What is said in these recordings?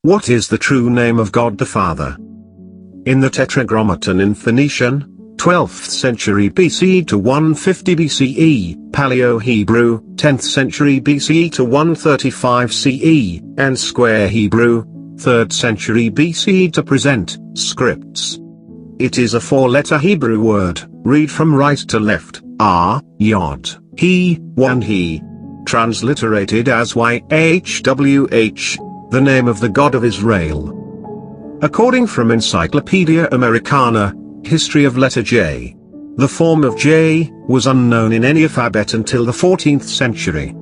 What is the true name of God the Father? In the Tetragrammaton in Phoenician, 12th century BCE to 150 BCE, Paleo-Hebrew, 10th century BCE to 135 CE, and Square Hebrew, 3rd century BCE to present, scripts. It is a four-letter Hebrew word, read from right to left, yodh, he, one he. Transliterated as YHWH, the name of the God of Israel. According from Encyclopedia Americana, History of letter J. The form of J was unknown in any alphabet until the 14th century.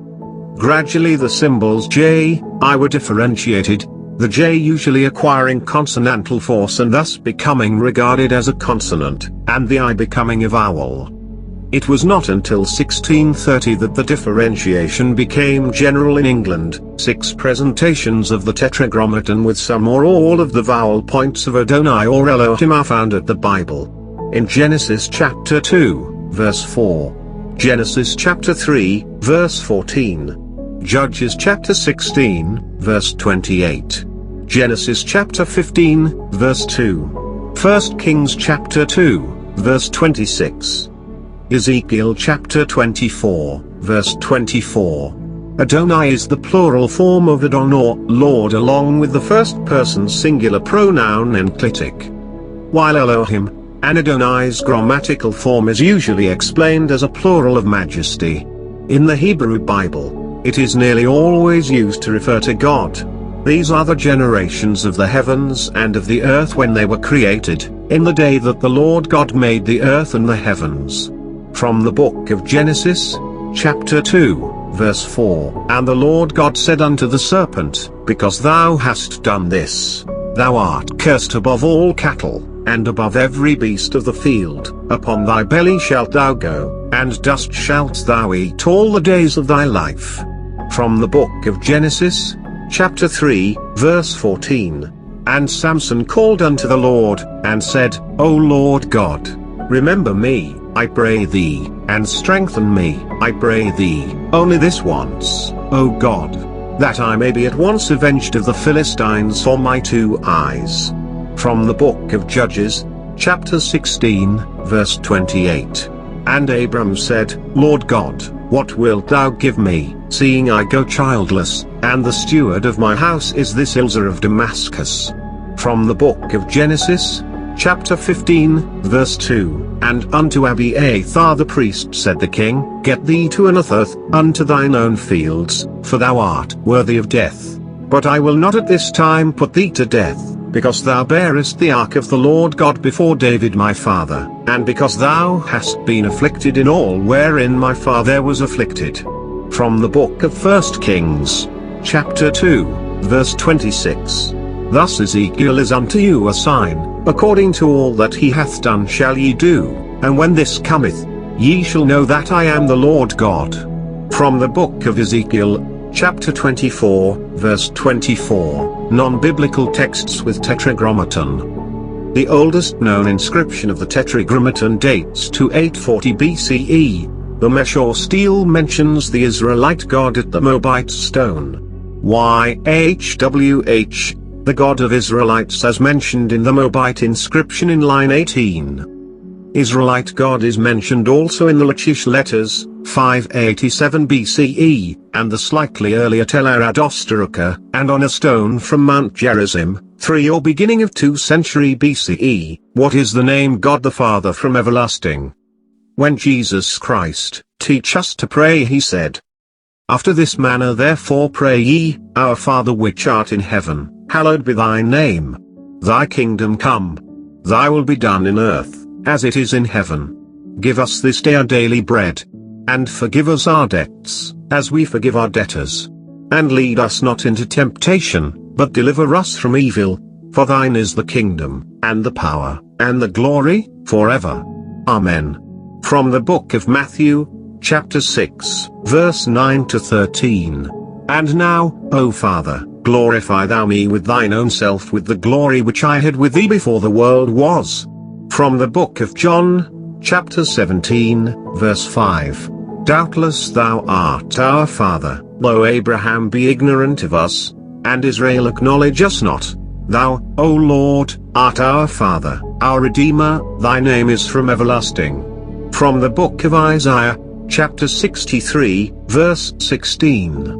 Gradually the symbols J, I were differentiated, the J usually acquiring consonantal force and thus becoming regarded as a consonant, and the I becoming a vowel. It was not until 1630 that the differentiation became general in England. 6 presentations of the Tetragrammaton with some or all of the vowel points of Adonai or Elohim are found at the Bible. In Genesis chapter 2, verse 4. Genesis chapter 3, verse 14. Judges chapter 16, verse 28. Genesis chapter 15, verse 2. 1 Kings chapter 2, verse 26. Ezekiel chapter 24, verse 24. Adonai is the plural form of Adon or Lord along with the first person singular pronoun enclitic. While Elohim, an Adonai's grammatical form is usually explained as a plural of majesty. In the Hebrew Bible, it is nearly always used to refer to God. These are the generations of the heavens and of the earth when they were created, in the day that the Lord God made the earth and the heavens. From the book of Genesis, chapter 2, verse 4. And the Lord God said unto the serpent, Because thou hast done this, thou art cursed above all cattle, and above every beast of the field, upon thy belly shalt thou go, and dust shalt thou eat all the days of thy life. From the book of Genesis, chapter 3, verse 14. And Samson called unto the Lord, and said, O Lord God, remember me, I pray thee, and strengthen me, I pray thee, only this once, O God, that I may be at once avenged of the Philistines for my 2 eyes. From the book of Judges, chapter 16, verse 28. And Abram said, Lord God, what wilt thou give me, seeing I go childless, and the steward of my house is this Elzar of Damascus? From the book of Genesis, chapter 15, verse 2. And unto Abiathar the priest said the king, Get thee to Anathoth, unto thine own fields, for thou art worthy of death. But I will not at this time put thee to death, because thou bearest the ark of the Lord God before David my father, and because thou hast been afflicted in all wherein my father was afflicted. From the book of 1 Kings, chapter 2, verse 26. Thus Ezekiel is unto you a sign, according to all that he hath done shall ye do, and when this cometh, ye shall know that I am the Lord God. From the book of Ezekiel, chapter 24, verse 24, non-biblical texts with Tetragrammaton. The oldest known inscription of the Tetragrammaton dates to 840 BCE. The Meshor stele mentions the Israelite god at the Moabite stone. YHWH, the God of Israelites as mentioned in the Moabite inscription in line 18. Israelite God is mentioned also in the Lachish letters, 587 BCE, and the slightly earlier Tel Arad Osteruka, and on a stone from Mount Gerizim, 3 or beginning of 2 century BCE, what is the name God the Father from everlasting? When Jesus Christ teach us to pray he said, After this manner therefore pray ye, Our Father which art in heaven, hallowed be thy name. Thy kingdom come. Thy will be done in earth, as it is in heaven. Give us this day our daily bread. And forgive us our debts, as we forgive our debtors. And lead us not into temptation, but deliver us from evil. For thine is the kingdom, and the power, and the glory, forever. Amen. From the book of Matthew, chapter 6, verse 9 to 13. And now, O Father, glorify thou me with thine own self with the glory which I had with thee before the world was. From the book of John, chapter 17, verse 5. Doubtless thou art our Father, though Abraham be ignorant of us, and Israel acknowledge us not. Thou, O Lord, art our Father, our Redeemer, thy name is from everlasting. From the book of Isaiah, chapter 63, verse 16.